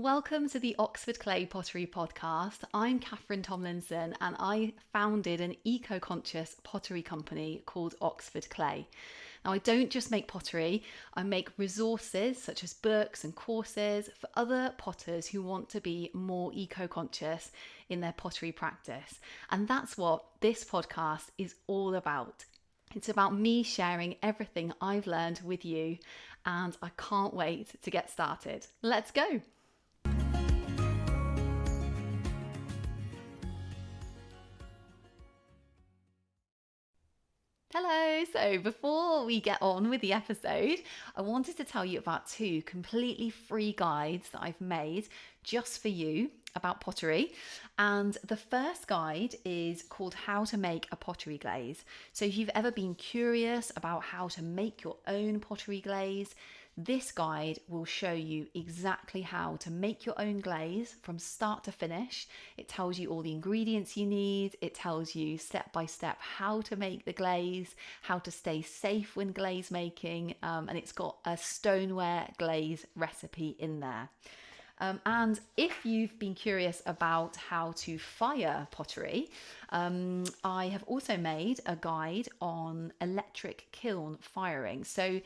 Welcome to the Oxford Clay Pottery podcast. I'm Catherine Tomlinson and I founded an eco-conscious pottery company called Oxford Clay. Now, I don't just make pottery, I make resources such as books and courses for other potters who want to be more eco-conscious in their pottery practice. And that's what this podcast is all about. It's about me sharing everything I've learned with you, and I can't wait to get started. Let's go. Hello, so before we get on with the episode, I wanted to tell you about two completely free guides that I've made just for you about pottery. And the first guide is called How to Make a Pottery Glaze. So if you've ever been curious about how to make your own pottery glaze, this guide will show you exactly how to make your own glaze from start to finish. It tells you all the ingredients you need. It tells you step by step how to make the glaze, how to stay safe when glaze making, and it's got a stoneware glaze recipe in there. And if you've been curious about how to fire pottery, I have also made a guide on electric kiln firing. So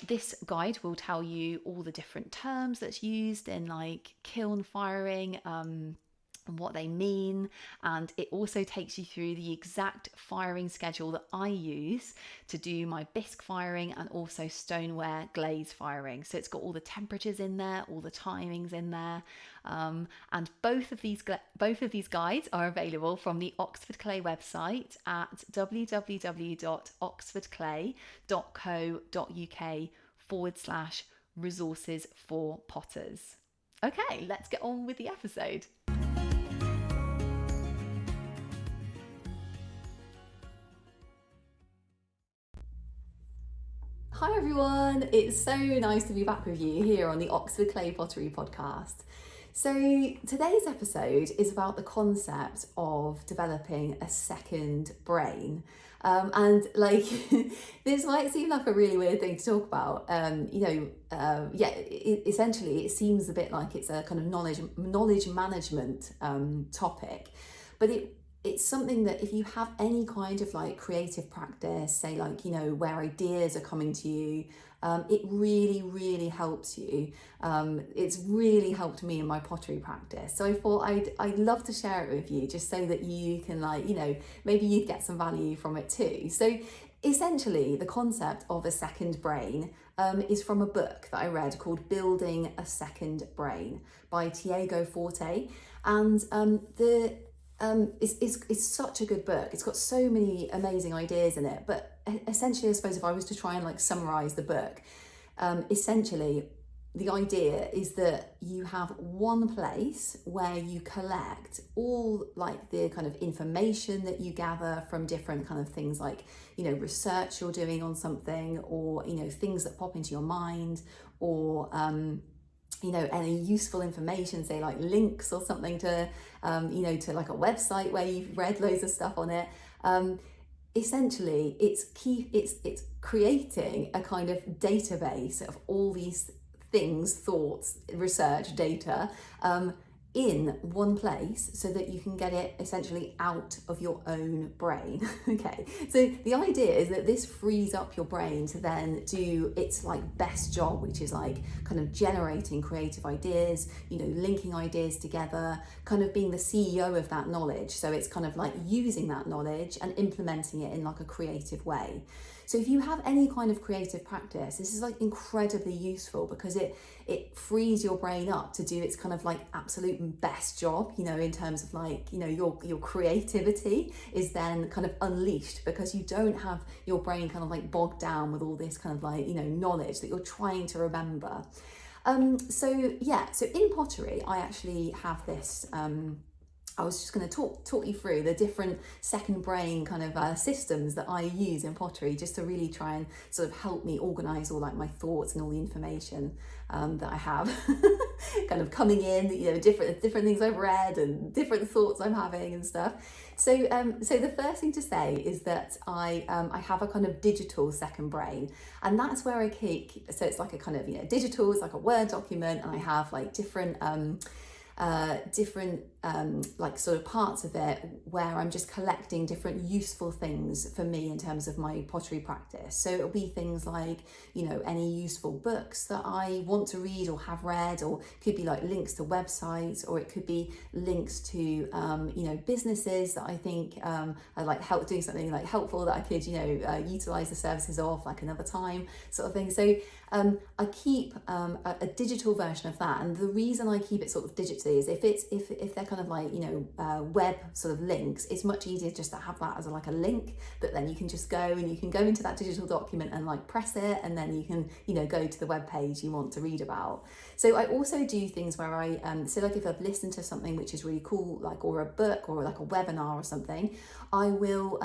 this guide will tell you all the different terms that's used in like kiln firing, and what they mean, and it also takes you through the exact firing schedule that I use to do my bisque firing and also stoneware glaze firing. So it's got all the temperatures in there, all the timings in there, and both of these guides are available from the Oxford Clay website at www.oxfordclay.co.uk/resources for potters. Okay, let's get on with the episode. Hi everyone, it's so nice to be back with you here on the Oxford Clay Pottery podcast. So today's episode is about the concept of developing a second brain. And like this might seem like a really weird thing to talk about. Essentially it seems a bit like it's a kind of knowledge management topic, but it's something that if you have any kind of like creative practice, say like, where ideas are coming to you, it really, really helps you. It's really helped me in my pottery practice. So I thought I'd love to share it with you just so that you can maybe you'd get some value from it too. So essentially the concept of a second brain is from a book that I read called Building a Second Brain by Tiago Forte. And it's such a good book. It's got so many amazing ideas in it, but essentially I suppose if I was to try and like summarize the book, essentially the idea is that you have one place where you collect all like the kind of information that you gather from different kind of things like, research you're doing on something, or, things that pop into your mind, or any useful information, say like links or something to, to like a website where you've read loads of stuff on it. Essentially, it's creating a kind of database of all these things, thoughts, research, data, in one place so that you can get it essentially out of your own brain. Okay, so the idea is that this frees up your brain to then do its like best job, which is like kind of generating creative ideas, linking ideas together, kind of being the CEO of that knowledge. So it's kind of like using that knowledge and implementing it in like a creative way. So if you have any kind of creative practice, this is like incredibly useful because it frees your brain up to do its kind of like absolute best job, in terms of like, your creativity is then kind of unleashed because you don't have your brain kind of like bogged down with all this kind of like, knowledge that you're trying to remember. So in pottery, I actually have this I was just going to talk you through the different second brain kind of systems that I use in pottery, just to really try and sort of help me organise all like my thoughts and all the information that I have kind of coming in, you know, different things I've read and different thoughts I'm having and stuff. So so the first thing to say is that I have a kind of digital second brain, and that's where I keep, so it's like a kind of, you know, digital, it's like a Word document, and I have like different like sort of parts of it where I'm just collecting different useful things for me in terms of my pottery practice. So it'll be things like, you know, any useful books that I want to read or have read, or it could be like links to websites, or it could be links to you know, businesses that I think I like help doing something like helpful that I could, you know, utilize the services of like another time, sort of thing. So I keep a digital version of that, and the reason I keep it sort of digitally is if they're kind of like, you know, web sort of links, it's much easier just to have that as like a link that then you can just go and you can go into that digital document and like press it, and then you can, you know, go to the web page you want to read about. So I also do things where I so like if I've listened to something which is really cool, like, or a book or like a webinar or something, I will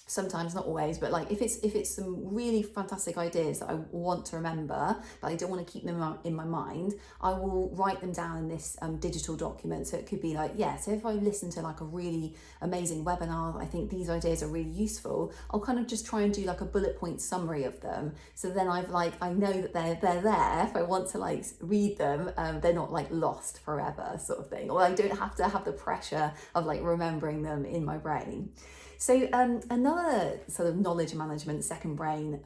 sometimes, not always, but like if it's some really fantastic ideas that I want to remember but I don't want to keep them in my mind, I will write them down in this digital document. So it could be like, yeah, so if I listen to like a really amazing webinar, I think these ideas are really useful, I'll kind of just try and do like a bullet point summary of them, so then I know that they're there if I want to like read them, they're not like lost forever, sort of thing, or I don't have to have the pressure of like remembering them in my brain. So another sort of knowledge management second brain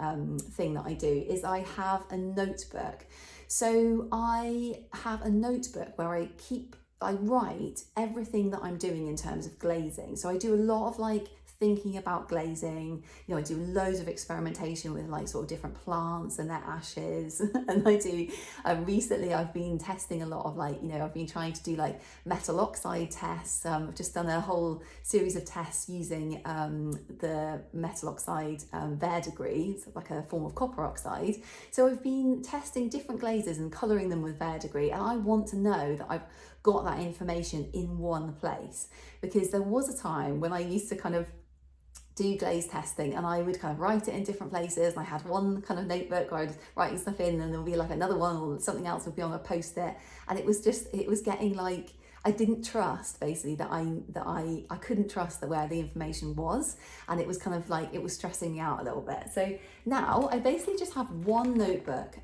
thing that I do is I have a notebook. So I have a notebook where I write everything that I'm doing in terms of glazing. So I do a lot of like thinking about glazing, you know, I do loads of experimentation with like sort of different plants and their ashes and I do recently I've been testing a lot of like, you know, I've been trying to do like metal oxide tests. I've just done a whole series of tests using the metal oxide verdigris, it's like a form of copper oxide. So I've been testing different glazes and colouring them with verdigris, and I want to know that I've got that information in one place, because there was a time when I used to kind of do glaze testing and I would kind of write it in different places, and I had one kind of notebook where I'd write stuff in, and there'll be like another one or something else would be on a post-it, and it was getting like, I didn't trust basically that I couldn't trust that where the information was, and it was kind of like, it was stressing me out a little bit. So now I basically just have one notebook.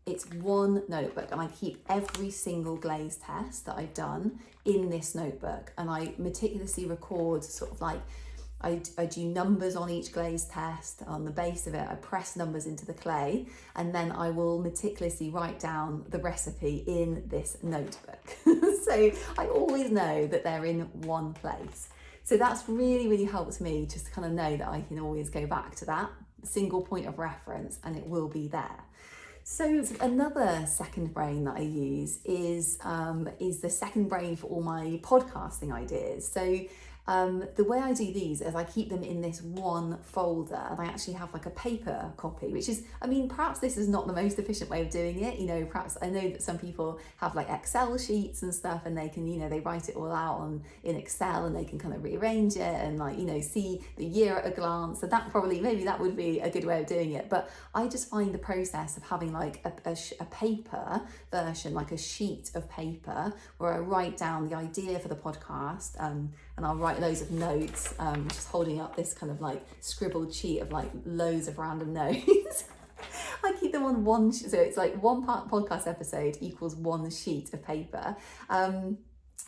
It's one notebook, and I keep every single glaze test that I've done in this notebook, and I meticulously record sort of like, I do numbers on each glaze test. On the base of it, I press numbers into the clay, and then I will meticulously write down the recipe in this notebook. So I always know that they're in one place. So that's really, really helped me just to kind of know that I can always go back to that single point of reference and it will be there. So another second brain that I use is the second brain for all my podcasting ideas. So the way I do these is I keep them in this one folder, and I actually have like a paper copy, which is, I mean, perhaps this is not the most efficient way of doing it. You know, perhaps I know that some people have like Excel sheets and stuff, and they can, you know, they write it all out in Excel, and they can kind of rearrange it and like, you know, see the year at a glance. So that probably, maybe that would be a good way of doing it. But I just find the process of having like a paper version, like a sheet of paper where I write down the idea for the podcast, and I'll write loads of notes, just holding up this kind of like scribbled sheet of like loads of random notes. I keep them on one, so it's like one podcast episode equals one sheet of paper.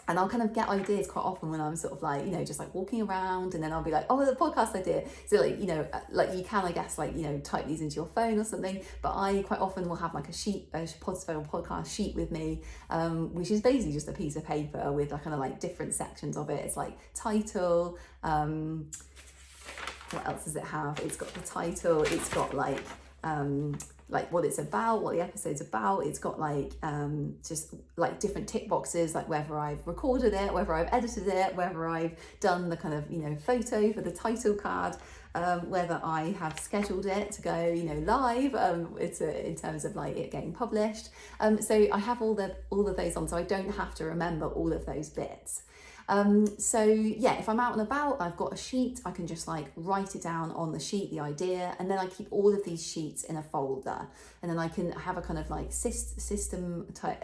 And I'll kind of get ideas quite often when I'm sort of like, you know, just like walking around, and then I'll be like, oh, the podcast idea. So like, you know, like you can, I guess, like, you know, type these into your phone or something, but I quite often will have like a sheet, a podcast sheet with me, which is basically just a piece of paper with like kind of like different sections of it. It's like title, what else does it have? It's got the title, it's got like what it's about, what the episode's about. It's got like just like different tick boxes, like whether I've recorded it, whether I've edited it, whether I've done the kind of, you know, photo for the title card, whether I have scheduled it to go, you know, live, in terms of like it getting published. So I have all of those on, so I don't have to remember all of those bits. So yeah, if I'm out and about, I've got a sheet, I can just like write it down on the sheet, the idea, and then I keep all of these sheets in a folder, and then I can have a kind of like systematize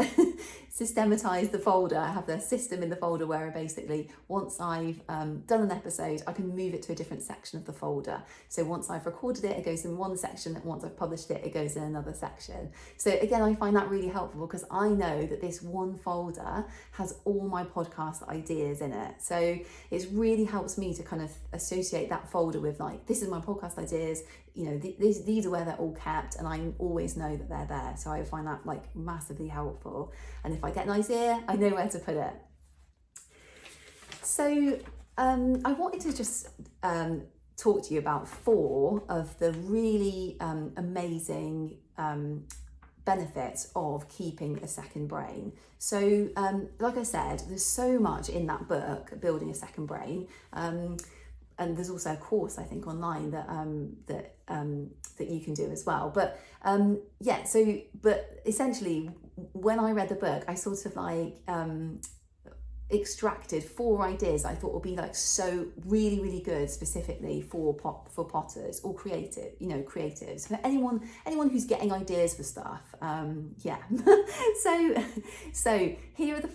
the folder. I have the system in the folder where basically once I've done an episode, I can move it to a different section of the folder. So once I've recorded it, it goes in one section, and once I've published it, it goes in another section. So again, I find that really helpful because I know that this one folder has all my podcast ideas in it. So it really helps me to kind of associate that folder with like, this is my podcast ideas, you know, these are where they're all kept, and I always know that they're there. So I find that like massively helpful. And if I get an idea, I know where to put it. So I wanted to just talk to you about 4 of the really amazing benefits of keeping a second brain. So like I said, there's so much in that book, Building a Second Brain, and there's also a course I think online that you can do as well. But but essentially when I read the book, I sort of like extracted 4 ideas I thought would be like so really good specifically for potters or creatives, for anyone who's getting ideas for stuff. So here are the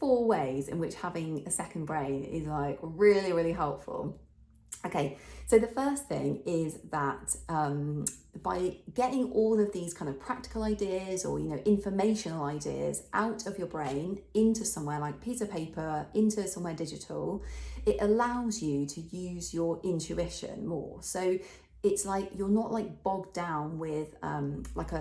4 ways in which having a second brain is like really helpful. Okay, so the first thing is that by getting all of these kind of practical ideas or, you know, informational ideas out of your brain into somewhere like piece of paper, into somewhere digital, it allows you to use your intuition more. So it's like you're not like bogged down with like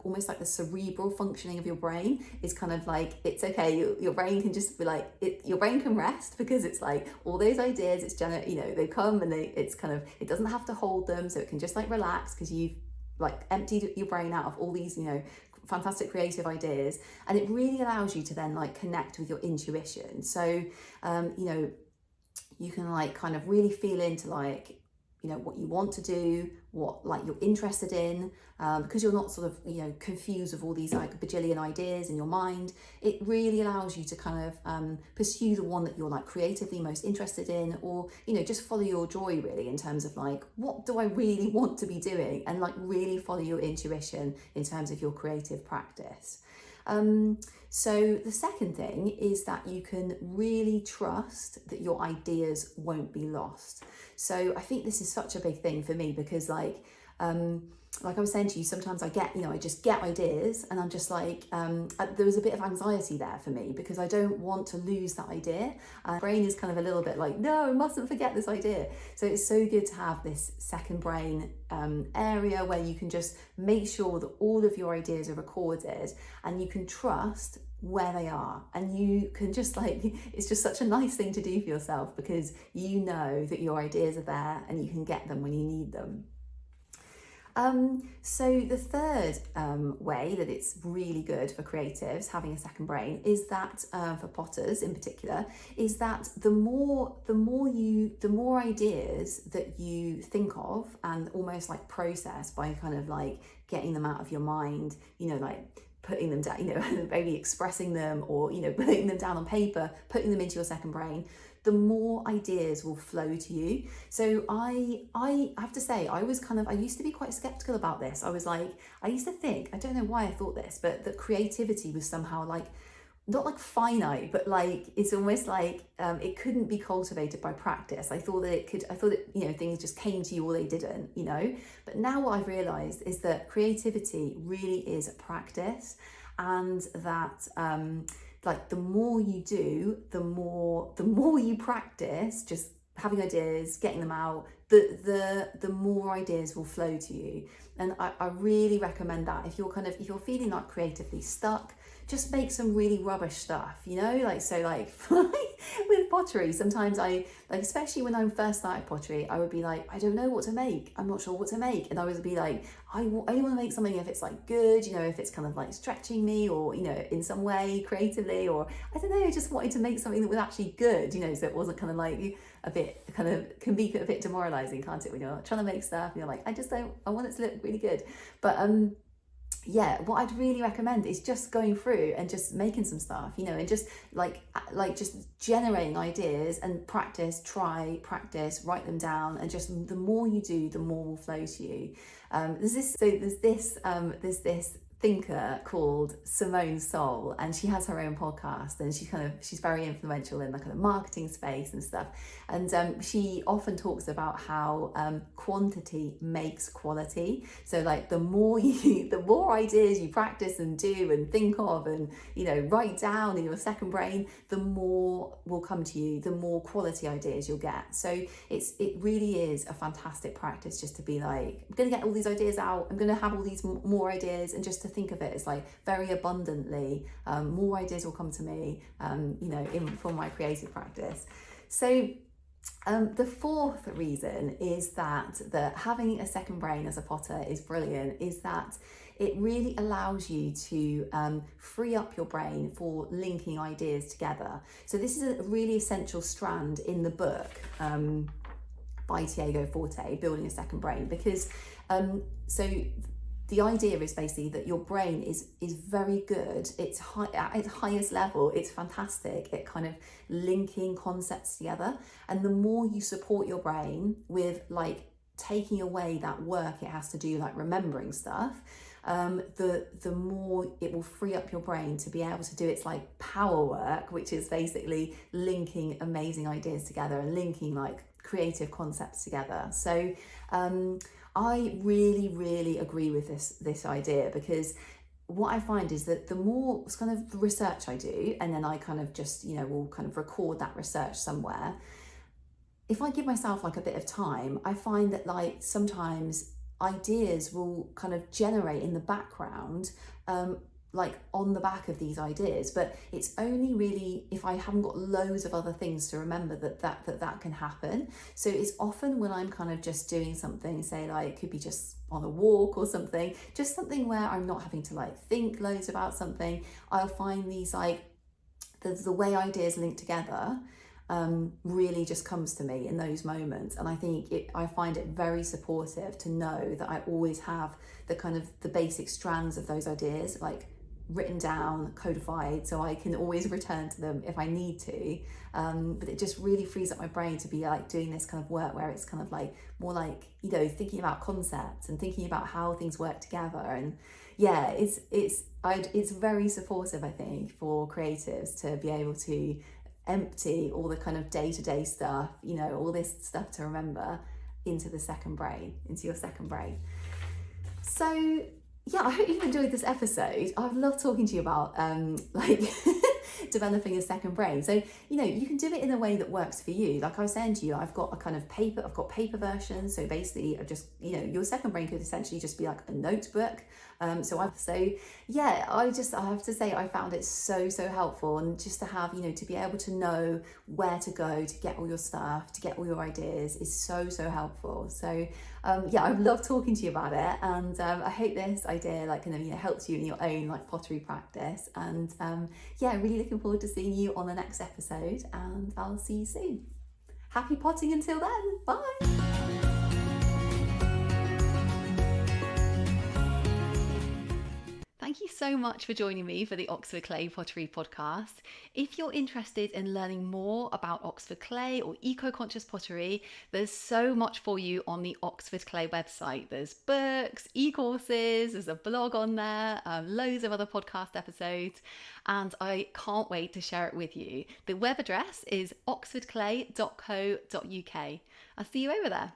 almost like the cerebral functioning of your brain is kind of like, it's okay, your brain can just be like, your brain can rest because it's like all those ideas, it's you know, they come and it's kind of, it doesn't have to hold them, so it can just like relax because you've like emptied your brain out of all these, you know, fantastic creative ideas, and it really allows you to then like connect with your intuition. So you know, you can like kind of really feel into like, you know, what you want to do, what like you're interested in, because you're not sort of, you know, confused with all these like bajillion ideas in your mind. It really allows you to kind of pursue the one that you're like creatively most interested in, or, you know, just follow your joy really in terms of like, what do I really want to be doing, and like really follow your intuition in terms of your creative practice. So the second thing is that you can really trust that your ideas won't be lost. So I think this is such a big thing for me because like I was saying to you, sometimes I get, you know, I just get ideas and I'm just like, there was a bit of anxiety there for me because I don't want to lose that idea. My brain is kind of a little bit like, no, I mustn't forget this idea. So it's so good to have this second brain area where you can just make sure that all of your ideas are recorded and you can trust where they are, and you can just like, it's just such a nice thing to do for yourself because you know that your ideas are there and you can get them when you need them. So the third way that it's really good for creatives having a second brain is that for potters in particular, is that the more ideas that you think of and almost like process by kind of like getting them out of your mind, you know, like putting them down, you know, maybe expressing them, or, you know, putting them down on paper, putting them into your second brain, the more ideas will flow to you. So I have to say, I used to be quite skeptical about this. I was like, I used to think, I don't know why I thought this, but that creativity was somehow like, not like finite, but like, it's almost like it couldn't be cultivated by practice. I thought that, you know, things just came to you or they didn't, you know. But now what I've realized is that creativity really is a practice, and that like the more you do, the more you practice just having ideas, getting them out, the more ideas will flow to you. And I really recommend that if you're feeling like creatively stuck, just make some really rubbish stuff, you know, like, so like with pottery, sometimes I, like, especially when I first started pottery, I would be like, I don't know what to make. I'm not sure what to make. And I would be like, I only want to make something if it's like good, you know, if it's kind of like stretching me, or, you know, in some way creatively, or I don't know, I just wanted to make something that was actually good, you know, so it wasn't kind of like a bit, kind of can be a bit demoralizing, can't it, when you're trying to make stuff and you're like, I want it to look really good. But yeah, what I'd really recommend is just going through and just making some stuff, and just just generating ideas and practice, write them down, and just the more you do, the more will flow to you. There's this thinker called Simone Soul, and she has her own podcast, and she's very influential in the kind of marketing space and stuff. And she often talks about how quantity makes quality. So like the more ideas you practice and do and think of and write down in your second brain, the more will come to you, the more quality ideas you'll get. So it really is a fantastic practice just to be like, I'm going to get all these ideas out, I'm going to have all these more ideas, and just to think of it as like very abundantly, more ideas will come to me, from my creative practice. So the fourth reason is that having a second brain as a potter is brilliant, is that it really allows you to free up your brain for linking ideas together. So this is a really essential strand in the book by Tiago Forte, Building a Second Brain, because the idea is basically that your brain is very good. It's at its highest level. It's fantastic at kind of linking concepts together. And the more you support your brain with like taking away that work it has to do, like remembering stuff, the more it will free up your brain to be able to do its like power work, which is basically linking amazing ideas together and linking like creative concepts together. So I really, really agree with this idea, because what I find is that the more kind of research I do, and then I kind of just, will kind of record that research somewhere, if I give myself like a bit of time, I find that like sometimes ideas will kind of generate in the background, like on the back of these ideas, but it's only really if I haven't got loads of other things to remember that can happen. So it's often when I'm kind of just doing something, say like it could be just on a walk or something, just something where I'm not having to like think loads about something, I'll find these like the way ideas link together really just comes to me in those moments. And I think I find it very supportive to know that I always have the kind of the basic strands of those ideas like written down, codified, so I can always return to them if I need to. But it just really frees up my brain to be like doing this kind of work where it's kind of like more like, thinking about concepts and thinking about how things work together. And yeah, it's very supportive, I think, for creatives to be able to empty all the kind of day-to-day stuff, all this stuff to remember into your second brain. So yeah, I hope you've enjoyed this episode. I've loved talking to you about developing a second brain. So, you can do it in a way that works for you. Like I was saying to you, I've got paper versions. So basically I just, your second brain could essentially just be like a notebook. I have to say I found it so helpful, and just to have, to be able to know where to go to get all your stuff, to get all your ideas is so helpful. So I've loved talking to you about it, and I hope this idea helps you in your own like pottery practice. And really looking forward to seeing you on the next episode, and I'll see you soon. Happy potting until then. Bye. Thank you so much for joining me for the Oxford Clay Pottery podcast. If you're interested in learning more about Oxford Clay or eco-conscious pottery, there's so much for you on the Oxford Clay website. There's books, e-courses, there's a blog on there, loads of other podcast episodes, and I can't wait to share it with you. The web address is oxfordclay.co.uk. I'll see you over there.